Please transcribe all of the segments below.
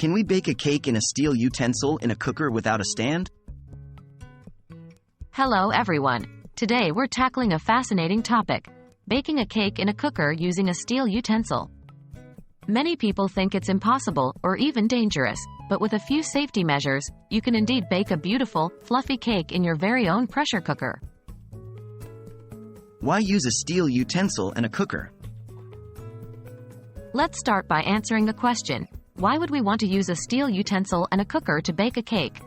Can we bake a cake in a steel utensil in a cooker without a stand? Hello everyone. Today we're tackling a fascinating topic: baking a cake in a cooker using a steel utensil. Many people think it's impossible or even dangerous, but with a few safety measures, you can indeed bake a beautiful, fluffy cake in your very own pressure cooker. Why use a steel utensil in a cooker? Let's start by answering the question: why would we want to use a steel utensil and a cooker to bake a cake?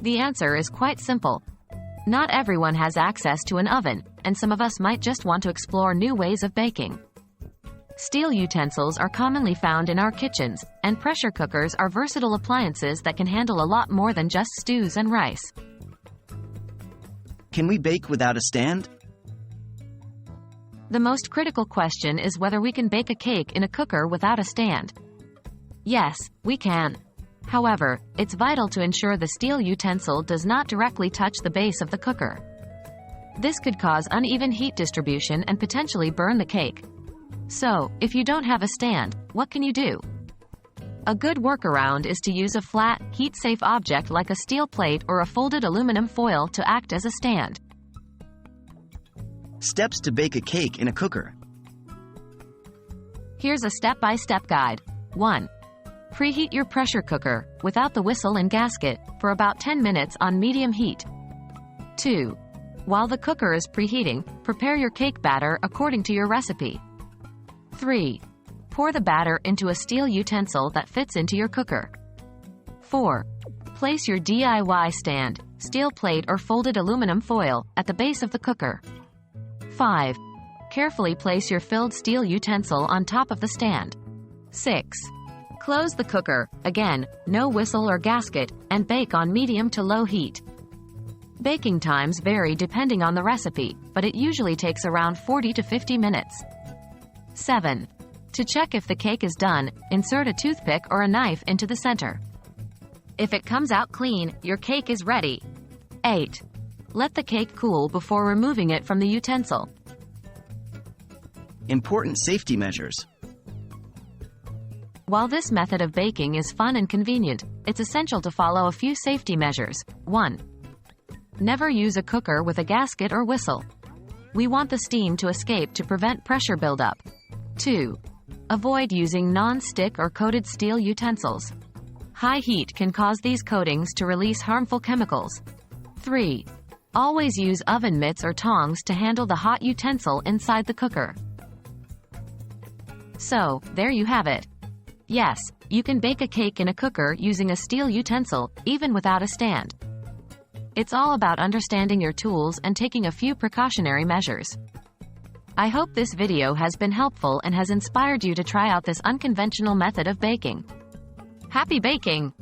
The answer is quite simple. Not everyone has access to an oven, and some of us might just want to explore new ways of baking. Steel utensils are commonly found in our kitchens, and pressure cookers are versatile appliances that can handle a lot more than just stews and rice. Can we bake without a stand? The most critical question is whether we can bake a cake in a cooker without a stand. Yes, we can. However, it's vital to ensure the steel utensil does not directly touch the base of the cooker. This could cause uneven heat distribution and potentially burn the cake. So, if you don't have a stand, what can you do? A good workaround is to use a flat, heat-safe object like a steel plate or a folded aluminum foil to act as a stand. Steps to bake a cake in a cooker. Here's a step-by-step guide. 1. Preheat your pressure cooker, without the whistle and gasket, for about 10 minutes on medium heat. 2. While the cooker is preheating, prepare your cake batter according to your recipe. 3. Pour the batter into a steel utensil that fits into your cooker. 4. Place your DIY stand, steel plate or folded aluminum foil, at the base of the cooker. 5. Carefully place your filled steel utensil on top of the stand. 6. Close the cooker, again, no whistle or gasket, and bake on medium to low heat. Baking times vary depending on the recipe, but it usually takes around 40 to 50 minutes. 7. To check if the cake is done, insert a toothpick or a knife into the center. If it comes out clean, your cake is ready. 8. Let the cake cool before removing it from the utensil. Important safety measures. While this method of baking is fun and convenient, it's essential to follow a few safety measures. 1. Never use a cooker with a gasket or whistle. We want the steam to escape to prevent pressure buildup. 2. Avoid using non-stick or coated steel utensils. High heat can cause these coatings to release harmful chemicals. 3. Always use oven mitts or tongs to handle the hot utensil inside the cooker. So, there you have it. Yes, you can bake a cake in a cooker using a steel utensil, even without a stand. It's all about understanding your tools and taking a few precautionary measures. I hope this video has been helpful and has inspired you to try out this unconventional method of baking. Happy baking!